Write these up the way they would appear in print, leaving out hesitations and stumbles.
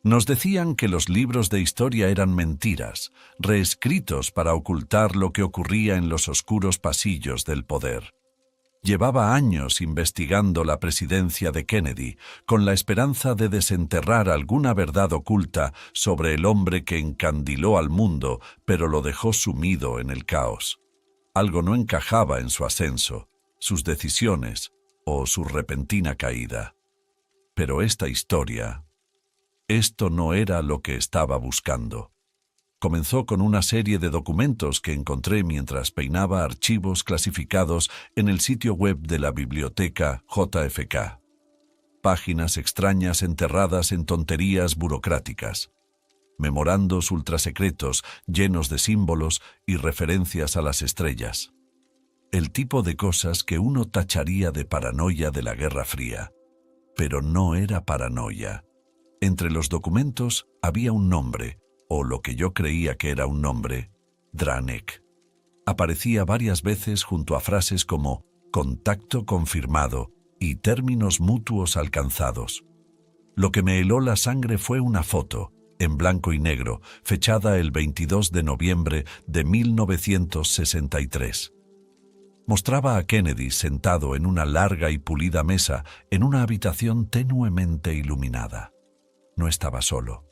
Nos decían que los libros de historia eran mentiras, reescritos para ocultar lo que ocurría en los oscuros pasillos del poder. Llevaba años investigando la presidencia de Kennedy, con la esperanza de desenterrar alguna verdad oculta sobre el hombre que encandiló al mundo, pero lo dejó sumido en el caos. Algo no encajaba en su ascenso, sus decisiones o su repentina caída. Pero esta historia, esto no era lo que estaba buscando. Comenzó con una serie de documentos que encontré mientras peinaba archivos clasificados en el sitio web de la biblioteca JFK. Páginas extrañas enterradas en tonterías burocráticas. Memorandos ultrasecretos llenos de símbolos y referencias a las estrellas. El tipo de cosas que uno tacharía de paranoia de la Guerra Fría. Pero no era paranoia. Entre los documentos había un nombre, o lo que yo creía que era un nombre, Dranek. Aparecía varias veces junto a frases como contacto confirmado y términos mutuos alcanzados. Lo que me heló la sangre fue una foto, en blanco y negro, fechada el 22 de noviembre de 1963. Mostraba a Kennedy sentado en una larga y pulida mesa en una habitación tenuemente iluminada. No estaba solo.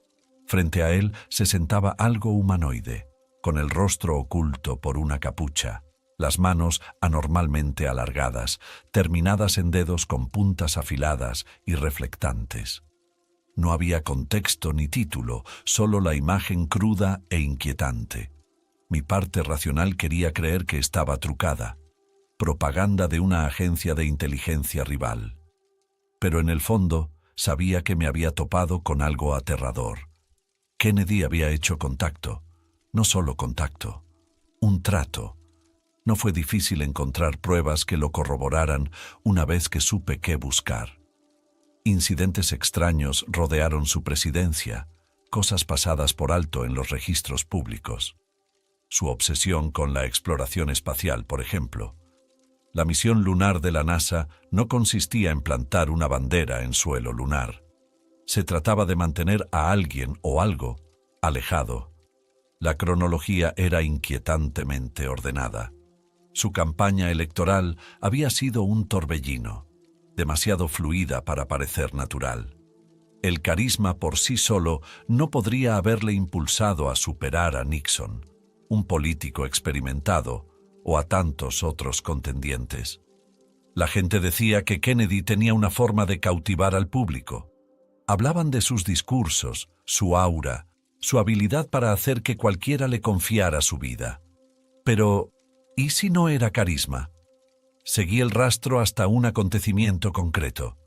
Frente a él se sentaba algo humanoide, con el rostro oculto por una capucha, las manos anormalmente alargadas, terminadas en dedos con puntas afiladas y reflectantes. No había contexto ni título, solo la imagen cruda e inquietante. Mi parte racional quería creer que estaba trucada, propaganda de una agencia de inteligencia rival. Pero en el fondo sabía que me había topado con algo aterrador. Kennedy había hecho contacto, no solo contacto, un trato. No fue difícil encontrar pruebas que lo corroboraran una vez que supe qué buscar. Incidentes extraños rodearon su presidencia, cosas pasadas por alto en los registros públicos. Su obsesión con la exploración espacial, por ejemplo. La misión lunar de la NASA no consistía en plantar una bandera en suelo lunar. Se trataba de mantener a alguien o algo alejado. La cronología era inquietantemente ordenada. Su campaña electoral había sido un torbellino, demasiado fluida para parecer natural. El carisma por sí solo no podría haberle impulsado a superar a Nixon, un político experimentado, o a tantos otros contendientes. La gente decía que Kennedy tenía una forma de cautivar al público. Hablaban de sus discursos, su aura, su habilidad para hacer que cualquiera le confiara su vida. Pero, ¿y si no era carisma? Seguí el rastro hasta un acontecimiento concreto.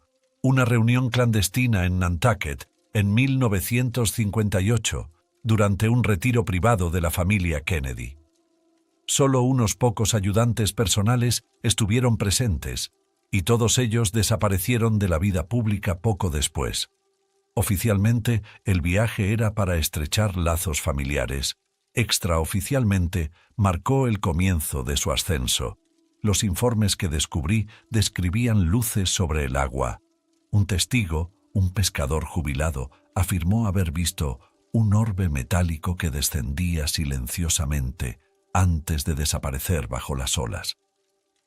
Una reunión clandestina en Nantucket en 1958, durante un retiro privado de la familia Kennedy. Solo unos pocos ayudantes personales estuvieron presentes, y todos ellos desaparecieron de la vida pública poco después. Oficialmente, el viaje era para estrechar lazos familiares. Extraoficialmente, marcó el comienzo de su ascenso. Los informes que descubrí describían luces sobre el agua. Un testigo, un pescador jubilado, afirmó haber visto un orbe metálico que descendía silenciosamente antes de desaparecer bajo las olas.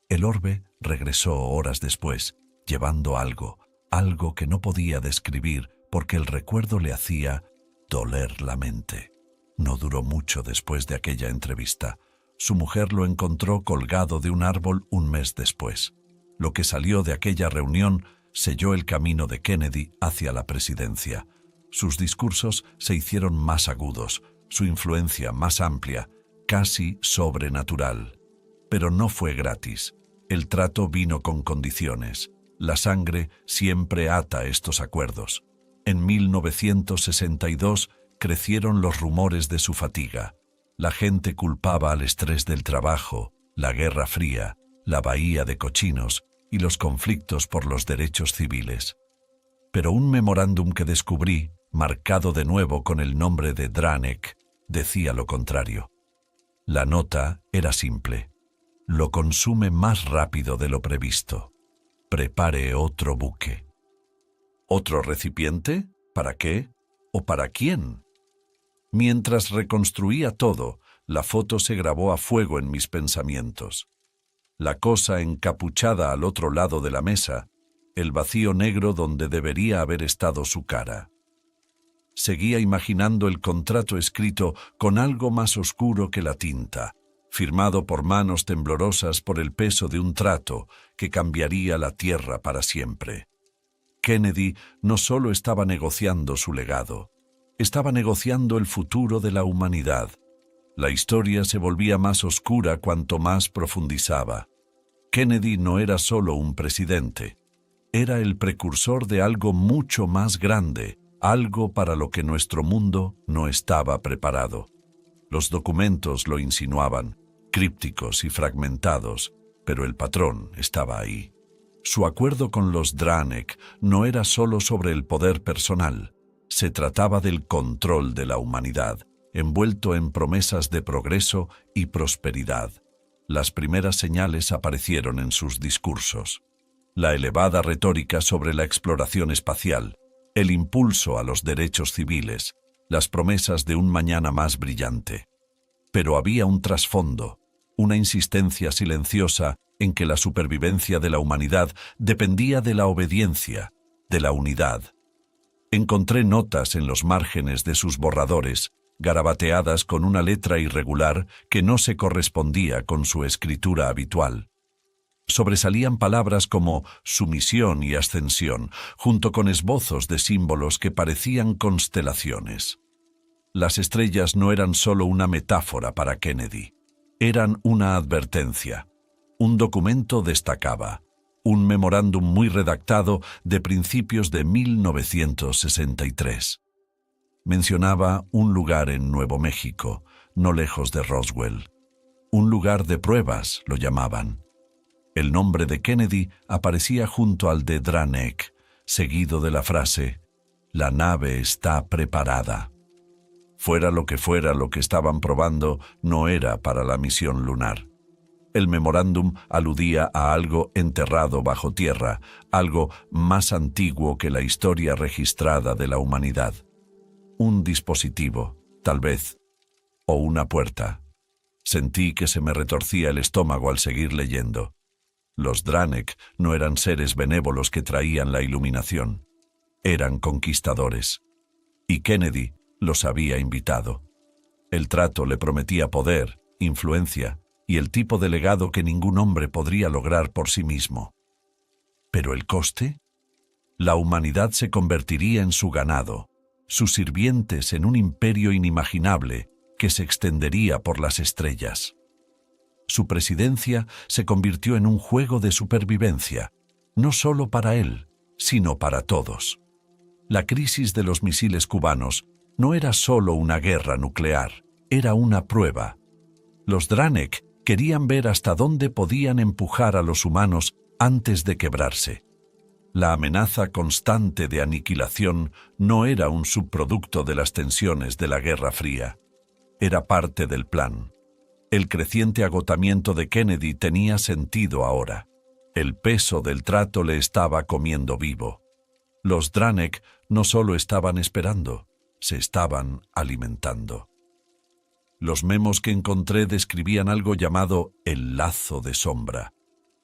El orbe regresó horas después, llevando algo que no podía describir porque el recuerdo le hacía doler la mente. No duró mucho después de aquella entrevista. Su mujer lo encontró colgado de un árbol un mes después. Lo que salió de aquella reunión selló el camino de Kennedy hacia la presidencia. Sus discursos se hicieron más agudos, su influencia más amplia, casi sobrenatural. Pero no fue gratis. El trato vino con condiciones. La sangre siempre ata estos acuerdos. En 1962 crecieron los rumores de su fatiga. La gente culpaba al estrés del trabajo, la Guerra Fría, la Bahía de Cochinos y los conflictos por los derechos civiles. Pero un memorándum que descubrí, marcado de nuevo con el nombre de Dranek, decía lo contrario. La nota era simple. Lo consume más rápido de lo previsto. Prepare otro buque. ¿Otro recipiente? ¿Para qué? ¿O para quién? Mientras reconstruía todo, la foto se grabó a fuego en mis pensamientos. La cosa encapuchada al otro lado de la mesa, el vacío negro donde debería haber estado su cara. Seguía imaginando el contrato escrito con algo más oscuro que la tinta, firmado por manos temblorosas por el peso de un trato que cambiaría la tierra para siempre. Kennedy no solo estaba negociando su legado, estaba negociando el futuro de la humanidad. La historia se volvía más oscura cuanto más profundizaba. Kennedy no era solo un presidente, era el precursor de algo mucho más grande, algo para lo que nuestro mundo no estaba preparado. Los documentos lo insinuaban, crípticos y fragmentados, pero el patrón estaba ahí. Su acuerdo con los Dranek no era solo sobre el poder personal, se trataba del control de la humanidad, envuelto en promesas de progreso y prosperidad. Las primeras señales aparecieron en sus discursos. La elevada retórica sobre la exploración espacial, el impulso a los derechos civiles, las promesas de un mañana más brillante. Pero había un trasfondo, una insistencia silenciosa en que la supervivencia de la humanidad dependía de la obediencia, de la unidad. Encontré notas en los márgenes de sus borradores, garabateadas con una letra irregular que no se correspondía con su escritura habitual. Sobresalían palabras como sumisión y ascensión, junto con esbozos de símbolos que parecían constelaciones. Las estrellas no eran solo una metáfora para Kennedy, eran una advertencia. Un documento destacaba, un memorándum muy redactado de principios de 1963. Mencionaba un lugar en Nuevo México, no lejos de Roswell. Un lugar de pruebas, lo llamaban. El nombre de Kennedy aparecía junto al de Dranek, seguido de la frase, «La nave está preparada». Fuera lo que estaban probando, no era para la misión lunar. El memorándum aludía a algo enterrado bajo tierra, algo más antiguo que la historia registrada de la humanidad. Un dispositivo, tal vez, o una puerta. Sentí que se me retorcía el estómago al seguir leyendo. Los Dranek no eran seres benévolos que traían la iluminación. Eran conquistadores. Y Kennedy los había invitado. El trato le prometía poder, influencia y el tipo de legado que ningún hombre podría lograr por sí mismo. ¿Pero el coste? La humanidad se convertiría en su ganado, sus sirvientes en un imperio inimaginable que se extendería por las estrellas. Su presidencia se convirtió en un juego de supervivencia, no solo para él, sino para todos. La crisis de los misiles cubanos no era solo una guerra nuclear, era una prueba. Los Dranek querían ver hasta dónde podían empujar a los humanos antes de quebrarse. La amenaza constante de aniquilación no era un subproducto de las tensiones de la Guerra Fría. Era parte del plan. El creciente agotamiento de Kennedy tenía sentido ahora. El peso del trato le estaba comiendo vivo. Los Dranek no solo estaban esperando, se estaban alimentando. Los memos que encontré describían algo llamado el lazo de sombra,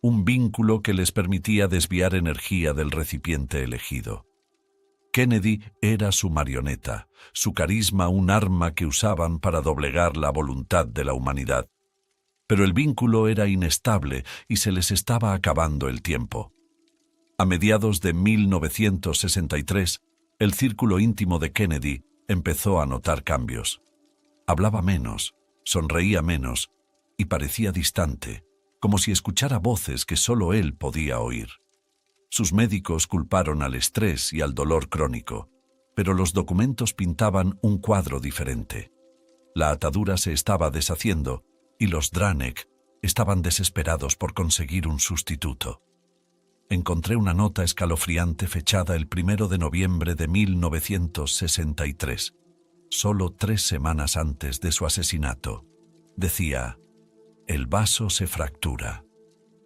un vínculo que les permitía desviar energía del recipiente elegido. Kennedy era su marioneta, su carisma un arma que usaban para doblegar la voluntad de la humanidad. Pero el vínculo era inestable y se les estaba acabando el tiempo. A mediados de 1963, el círculo íntimo de Kennedy empezó a notar cambios. Hablaba menos, sonreía menos y parecía distante, como si escuchara voces que solo él podía oír. Sus médicos culparon al estrés y al dolor crónico, pero los documentos pintaban un cuadro diferente. La atadura se estaba deshaciendo y los Dranek estaban desesperados por conseguir un sustituto. Encontré una nota escalofriante fechada el 1 de noviembre de 1963, solo 3 semanas antes de su asesinato. Decía, «El vaso se fractura.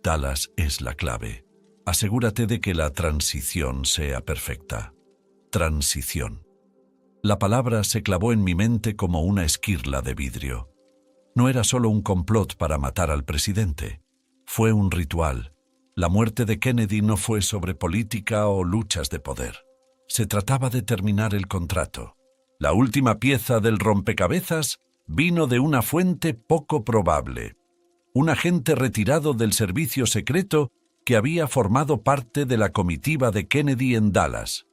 Dallas es la clave. Asegúrate de que la transición sea perfecta». Transición. La palabra se clavó en mi mente como una esquirla de vidrio. No era solo un complot para matar al presidente. Fue un ritual. La muerte de Kennedy no fue sobre política o luchas de poder. Se trataba de terminar el contrato. La última pieza del rompecabezas vino de una fuente poco probable. Un agente retirado del servicio secreto que había formado parte de la comitiva de Kennedy en Dallas.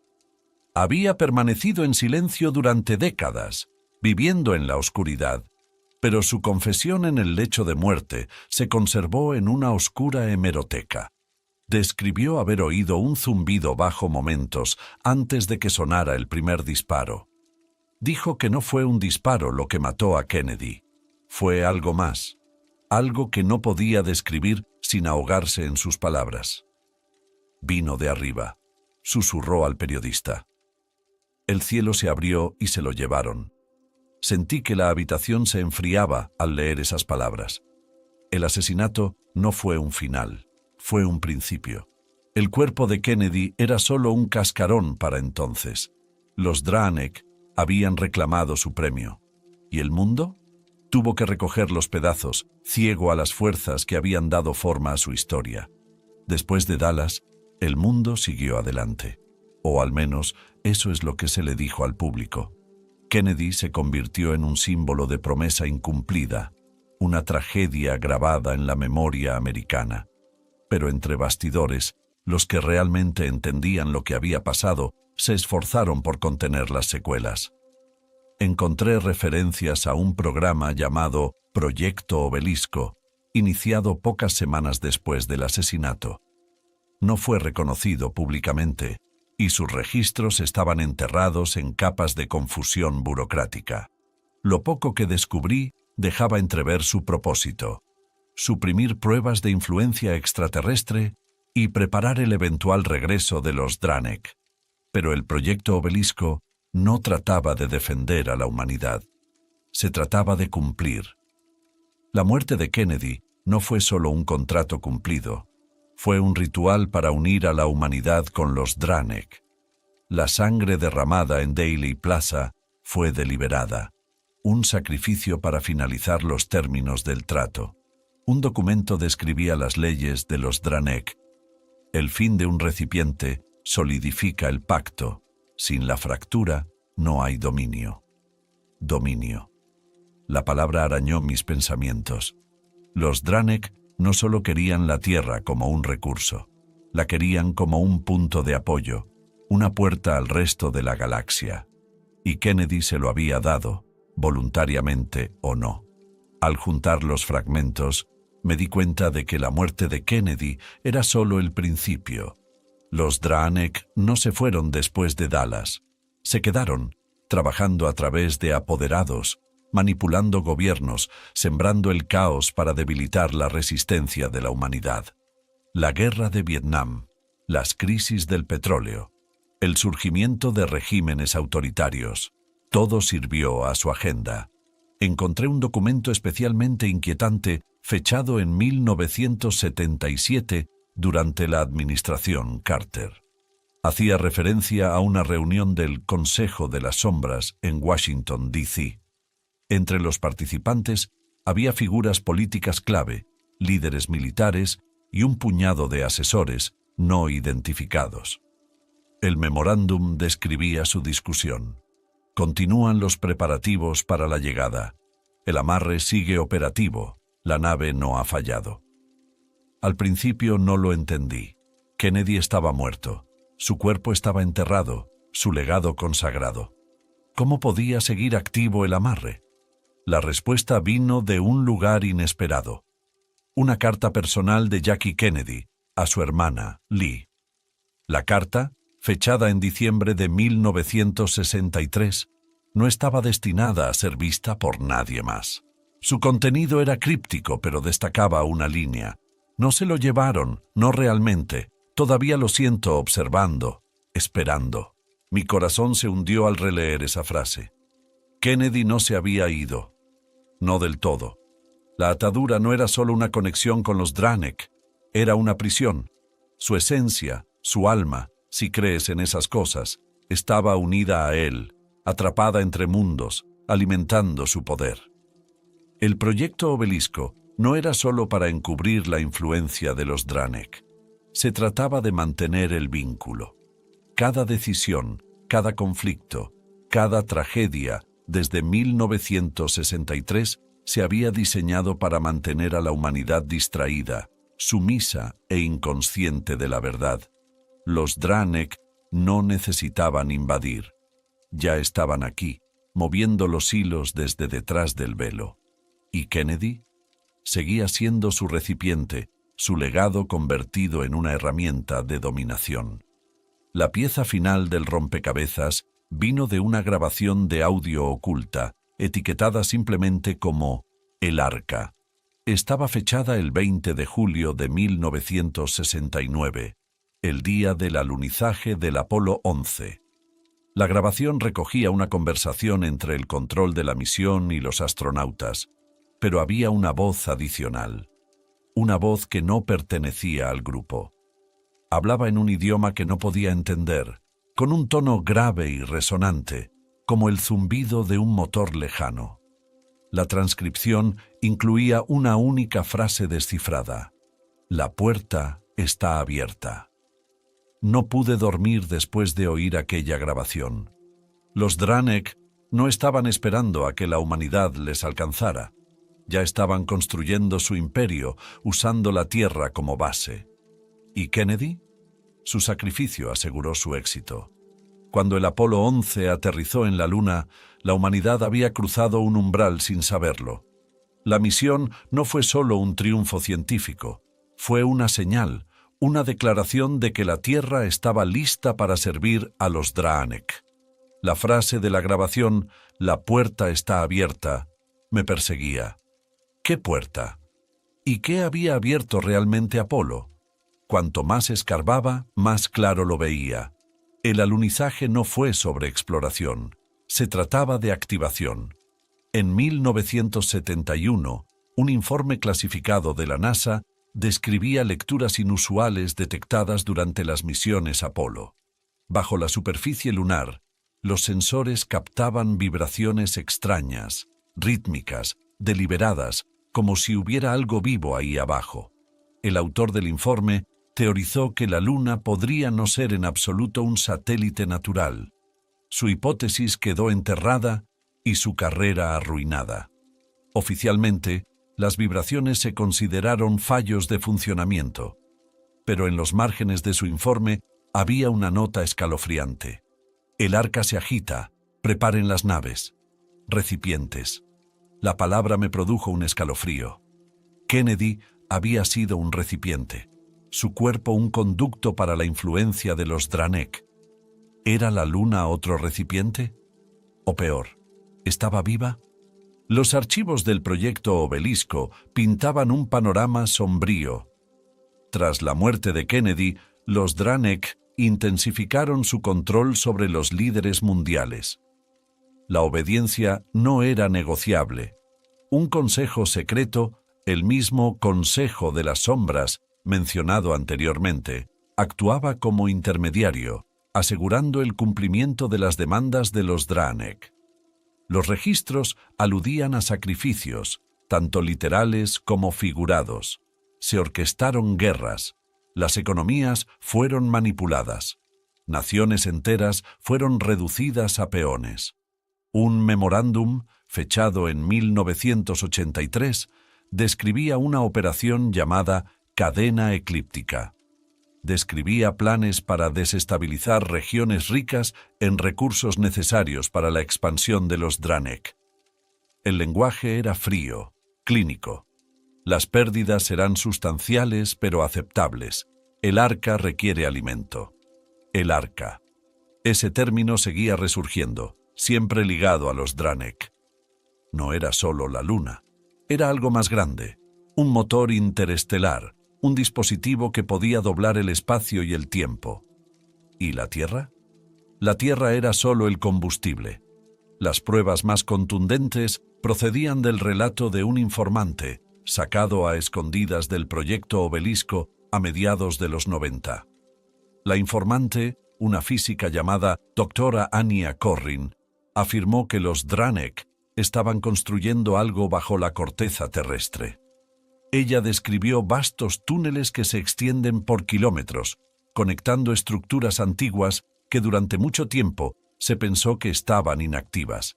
Había permanecido en silencio durante décadas, viviendo en la oscuridad, pero su confesión en el lecho de muerte se conservó en una oscura hemeroteca. Describió haber oído un zumbido bajo momentos antes de que sonara el primer disparo. Dijo que no fue un disparo lo que mató a Kennedy. Fue algo más, algo que no podía describir sin ahogarse en sus palabras. Vino de arriba, susurró al periodista. El cielo se abrió y se lo llevaron. Sentí que la habitación se enfriaba al leer esas palabras. El asesinato no fue un final, fue un principio. El cuerpo de Kennedy era solo un cascarón para entonces. Los Dranek habían reclamado su premio. ¿Y el mundo? Tuvo que recoger los pedazos, ciego a las fuerzas que habían dado forma a su historia. Después de Dallas, el mundo siguió adelante. O al menos, eso es lo que se le dijo al público. Kennedy se convirtió en un símbolo de promesa incumplida, una tragedia grabada en la memoria americana. Pero entre bastidores, los que realmente entendían lo que había pasado se esforzaron por contener las secuelas. Encontré referencias a un programa llamado Proyecto Obelisco, iniciado pocas semanas después del asesinato. No fue reconocido públicamente, y sus registros estaban enterrados en capas de confusión burocrática. Lo poco que descubrí dejaba entrever su propósito: suprimir pruebas de influencia extraterrestre y preparar el eventual regreso de los Dranek. Pero el Proyecto Obelisco no trataba de defender a la humanidad. Se trataba de cumplir. La muerte de Kennedy no fue solo un contrato cumplido. Fue un ritual para unir a la humanidad con los Dranek. La sangre derramada en Dealey Plaza fue deliberada. Un sacrificio para finalizar los términos del trato. Un documento describía las leyes de los Dranek. El fin de un recipiente solidifica el pacto. Sin la fractura no hay dominio. Dominio. La palabra arañó mis pensamientos. Los Dranek no solo querían la Tierra como un recurso, la querían como un punto de apoyo, una puerta al resto de la galaxia. Y Kennedy se lo había dado, voluntariamente o no. Al juntar los fragmentos, me di cuenta de que la muerte de Kennedy era solo el principio. Los Dranek no se fueron después de Dallas. Se quedaron, trabajando a través de apoderados, manipulando gobiernos, sembrando el caos para debilitar la resistencia de la humanidad. La guerra de Vietnam, las crisis del petróleo, el surgimiento de regímenes autoritarios, todo sirvió a su agenda. Encontré un documento especialmente inquietante fechado en 1977 durante la administración Carter. Hacía referencia a una reunión del Consejo de las Sombras en Washington, D.C. Entre los participantes había figuras políticas clave, líderes militares y un puñado de asesores no identificados. El memorándum describía su discusión. Continúan los preparativos para la llegada. El amarre sigue operativo. La nave no ha fallado. Al principio no lo entendí. Kennedy estaba muerto. Su cuerpo estaba enterrado, su legado consagrado. ¿Cómo podía seguir activo el amarre? La respuesta vino de un lugar inesperado. Una carta personal de Jackie Kennedy a su hermana, Lee. La carta, fechada en diciembre de 1963, no estaba destinada a ser vista por nadie más. Su contenido era críptico, pero destacaba una línea. No se lo llevaron, no realmente. Todavía lo siento observando, esperando. Mi corazón se hundió al releer esa frase. Kennedy no se había ido. No del todo. La atadura no era solo una conexión con los Dranek, era una prisión. Su esencia, su alma, si crees en esas cosas, estaba unida a él, atrapada entre mundos, alimentando su poder. El proyecto Obelisco no era solo para encubrir la influencia de los Draenei. Se trataba de mantener el vínculo. Cada decisión, cada conflicto, cada tragedia, desde 1963, se había diseñado para mantener a la humanidad distraída, sumisa e inconsciente de la verdad. Los Draenei no necesitaban invadir. Ya estaban aquí, moviendo los hilos desde detrás del velo. ¿Y Kennedy? Seguía siendo su recipiente, su legado convertido en una herramienta de dominación. La pieza final del rompecabezas vino de una grabación de audio oculta, etiquetada simplemente como El Arca. Estaba fechada el 20 de julio de 1969, el día del alunizaje del Apolo 11. La grabación recogía una conversación entre el control de la misión y los astronautas, pero había una voz adicional, una voz que no pertenecía al grupo. Hablaba en un idioma que no podía entender, con un tono grave y resonante, como el zumbido de un motor lejano. La transcripción incluía una única frase descifrada: «La puerta está abierta». No pude dormir después de oír aquella grabación. Los Draenei no estaban esperando a que la humanidad les alcanzara. Ya estaban construyendo su imperio, usando la Tierra como base. ¿Y Kennedy? Su sacrificio aseguró su éxito. Cuando el Apolo 11 aterrizó en la Luna, la humanidad había cruzado un umbral sin saberlo. La misión no fue solo un triunfo científico, fue una señal, una declaración de que la Tierra estaba lista para servir a los Draenei. La frase de la grabación, «La puerta está abierta», me perseguía. ¿Qué puerta? ¿Y qué había abierto realmente Apolo? Cuanto más escarbaba, más claro lo veía. El alunizaje no fue sobre exploración, se trataba de activación. En 1971, un informe clasificado de la NASA describía lecturas inusuales detectadas durante las misiones Apolo. Bajo la superficie lunar, los sensores captaban vibraciones extrañas, rítmicas, deliberadas, como si hubiera algo vivo ahí abajo. El autor del informe teorizó que la Luna podría no ser en absoluto un satélite natural. Su hipótesis quedó enterrada y su carrera arruinada. Oficialmente, las vibraciones se consideraron fallos de funcionamiento, pero en los márgenes de su informe había una nota escalofriante. El arca se agita, preparen las naves. Recipientes. La palabra me produjo un escalofrío. Kennedy había sido un recipiente, su cuerpo un conducto para la influencia de los Draenei. ¿Era la Luna otro recipiente? O peor, ¿estaba viva? Los archivos del proyecto Obelisco pintaban un panorama sombrío. Tras la muerte de Kennedy, los Draenei intensificaron su control sobre los líderes mundiales. La obediencia no era negociable. Un consejo secreto, el mismo Consejo de las Sombras, mencionado anteriormente, actuaba como intermediario, asegurando el cumplimiento de las demandas de los Draenei. Los registros aludían a sacrificios, tanto literales como figurados. Se orquestaron guerras. Las economías fueron manipuladas. Naciones enteras fueron reducidas a peones. Un memorándum, fechado en 1983, describía una operación llamada Cadena Eclíptica. Describía planes para desestabilizar regiones ricas en recursos necesarios para la expansión de los Draenei. El lenguaje era frío, clínico. Las pérdidas serán sustanciales pero aceptables. El arca requiere alimento. El arca. Ese término seguía resurgiendo, siempre ligado a los Draenei. No era solo la Luna, era algo más grande, un motor interestelar, un dispositivo que podía doblar el espacio y el tiempo. ¿Y la Tierra? La Tierra era solo el combustible. Las pruebas más contundentes procedían del relato de un informante, sacado a escondidas del proyecto Obelisco a mediados de los 90. La informante, una física llamada doctora Anya Corrin, Afirmó que los Dranek estaban construyendo algo bajo la corteza terrestre. Ella describió vastos túneles que se extienden por kilómetros, conectando estructuras antiguas que durante mucho tiempo se pensó que estaban inactivas.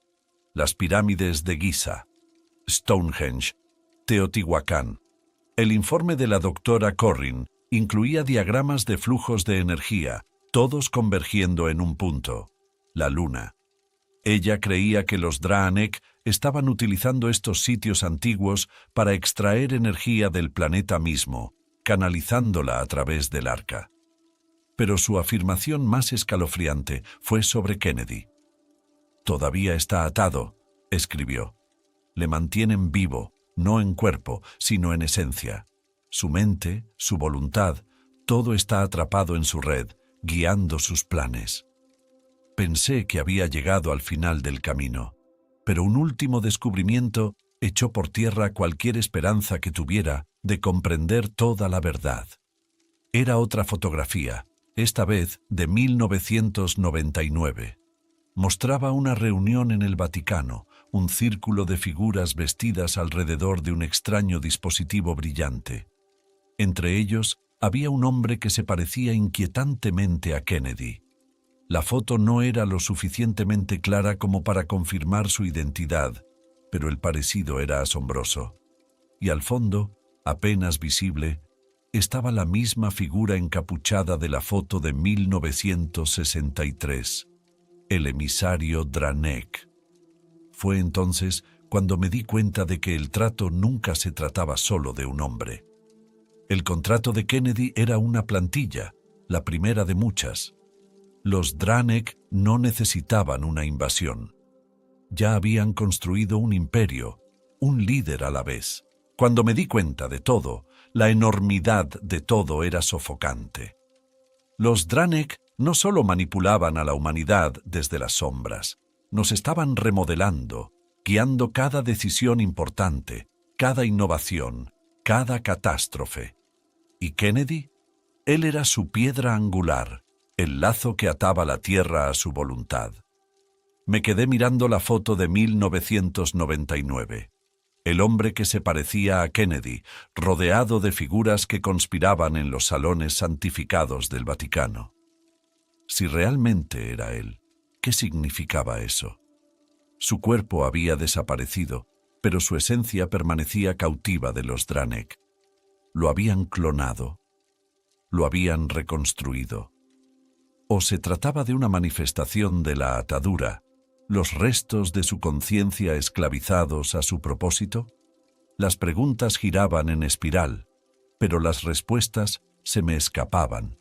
Las pirámides de Giza, Stonehenge, Teotihuacán. El informe de la doctora Corrin incluía diagramas de flujos de energía, todos convergiendo en un punto: la Luna. Ella creía que los Dranek estaban utilizando estos sitios antiguos para extraer energía del planeta mismo, canalizándola a través del arca. Pero su afirmación más escalofriante fue sobre Kennedy. «Todavía está atado», escribió. «Le mantienen vivo, no en cuerpo, sino en esencia. Su mente, su voluntad, todo está atrapado en su red, guiando sus planes». Pensé que había llegado al final del camino, pero un último descubrimiento echó por tierra cualquier esperanza que tuviera de comprender toda la verdad. Era otra fotografía, esta vez de 1999. Mostraba una reunión en el Vaticano, un círculo de figuras vestidas alrededor de un extraño dispositivo brillante. Entre ellos había un hombre que se parecía inquietantemente a Kennedy. La foto no era lo suficientemente clara como para confirmar su identidad, pero el parecido era asombroso. Y al fondo, apenas visible, estaba la misma figura encapuchada de la foto de 1963, el emisario Dranek. Fue entonces cuando me di cuenta de que el trato nunca se trataba solo de un hombre. El contrato de Kennedy era una plantilla, la primera de muchas. Los Dranek no necesitaban una invasión. Ya habían construido un imperio, un líder a la vez. Cuando me di cuenta de todo, la enormidad de todo era sofocante. Los Dranek no solo manipulaban a la humanidad desde las sombras, nos estaban remodelando, guiando cada decisión importante, cada innovación, cada catástrofe. ¿Y Kennedy? Él era su piedra angular, el lazo que ataba la Tierra a su voluntad. Me quedé mirando la foto de 1999. El hombre que se parecía a Kennedy, rodeado de figuras que conspiraban en los salones santificados del Vaticano. Si realmente era él, ¿qué significaba eso? Su cuerpo había desaparecido, pero su esencia permanecía cautiva de los Dranek. Lo habían clonado. Lo habían reconstruido. ¿O se trataba de una manifestación de la atadura, los restos de su conciencia esclavizados a su propósito? Las preguntas giraban en espiral, pero las respuestas se me escapaban.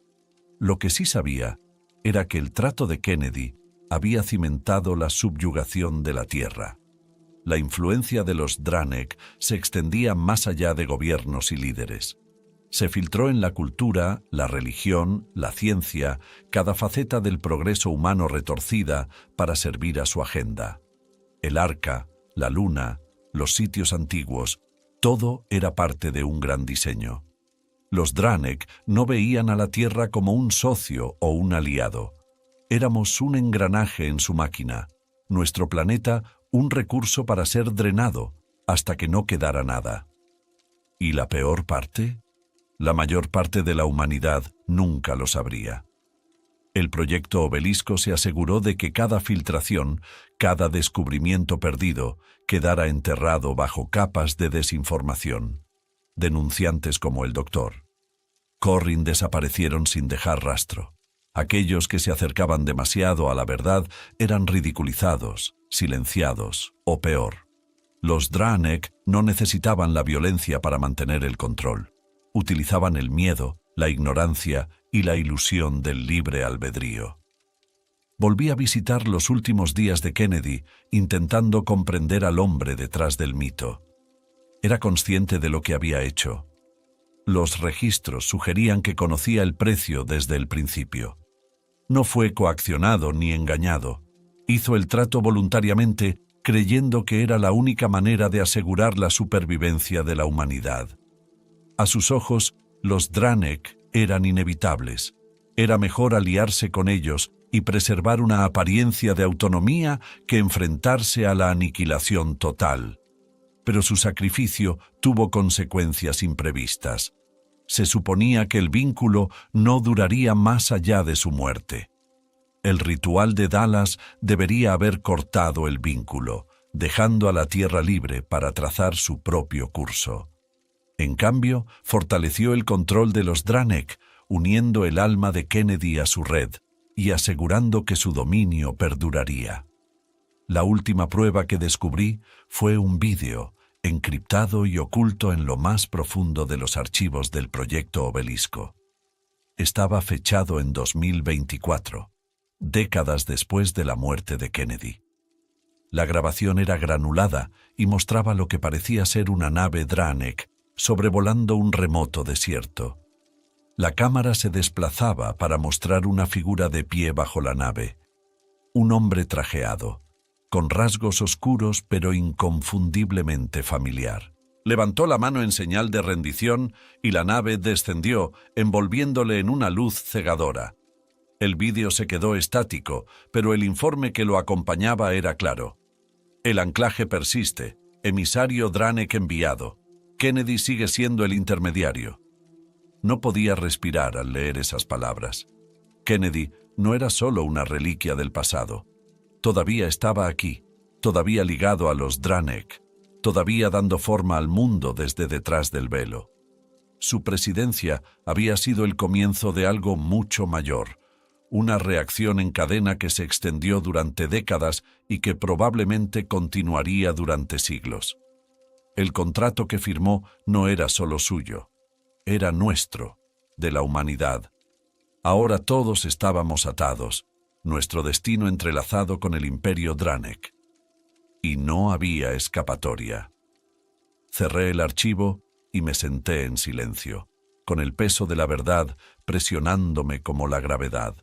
Lo que sí sabía era que el trato de Kennedy había cimentado la subyugación de la Tierra. La influencia de los Dranek se extendía más allá de gobiernos y líderes. Se filtró en la cultura, la religión, la ciencia, cada faceta del progreso humano retorcida para servir a su agenda. El arca, la luna, los sitios antiguos, todo era parte de un gran diseño. Los Dranek no veían a la Tierra como un socio o un aliado. Éramos un engranaje en su máquina, nuestro planeta un recurso para ser drenado hasta que no quedara nada. ¿Y la peor parte? La mayor parte de la humanidad nunca lo sabría. El proyecto Obelisco se aseguró de que cada filtración, cada descubrimiento perdido, quedara enterrado bajo capas de desinformación. Denunciantes como el doctor Corrin desaparecieron sin dejar rastro. Aquellos que se acercaban demasiado a la verdad eran ridiculizados, silenciados o peor. Los Dranek no necesitaban la violencia para mantener el control. Utilizaban el miedo, la ignorancia y la ilusión del libre albedrío. Volví a visitar los últimos días de Kennedy, intentando comprender al hombre detrás del mito. Era consciente de lo que había hecho. Los registros sugerían que conocía el precio desde el principio. No fue coaccionado ni engañado. Hizo el trato voluntariamente, creyendo que era la única manera de asegurar la supervivencia de la humanidad. A sus ojos, los Dranek eran inevitables. Era mejor aliarse con ellos y preservar una apariencia de autonomía que enfrentarse a la aniquilación total. Pero su sacrificio tuvo consecuencias imprevistas. Se suponía que el vínculo no duraría más allá de su muerte. El ritual de Dallas debería haber cortado el vínculo, dejando a la Tierra libre para trazar su propio curso. En cambio, fortaleció el control de los Draenei, uniendo el alma de Kennedy a su red y asegurando que su dominio perduraría. La última prueba que descubrí fue un vídeo, encriptado y oculto en lo más profundo de los archivos del Proyecto Obelisco. Estaba fechado en 2024, décadas después de la muerte de Kennedy. La grabación era granulada y mostraba lo que parecía ser una nave Draenei sobrevolando un remoto desierto. La cámara se desplazaba para mostrar una figura de pie bajo la nave, un hombre trajeado, con rasgos oscuros pero inconfundiblemente familiar. Levantó la mano en señal de rendición y la nave descendió, envolviéndole en una luz cegadora. El vídeo se quedó estático, pero el informe que lo acompañaba era claro. El anclaje persiste, emisario Draenei enviado. Kennedy sigue siendo el intermediario. No podía respirar al leer esas palabras. Kennedy no era solo una reliquia del pasado. Todavía estaba aquí, todavía ligado a los Draenei, todavía dando forma al mundo desde detrás del velo. Su presidencia había sido el comienzo de algo mucho mayor, una reacción en cadena que se extendió durante décadas y que probablemente continuaría durante siglos. El contrato que firmó no era solo suyo, era nuestro, de la humanidad. Ahora todos estábamos atados, nuestro destino entrelazado con el imperio Draenei. Y no había escapatoria. Cerré el archivo y me senté en silencio, con el peso de la verdad presionándome como la gravedad.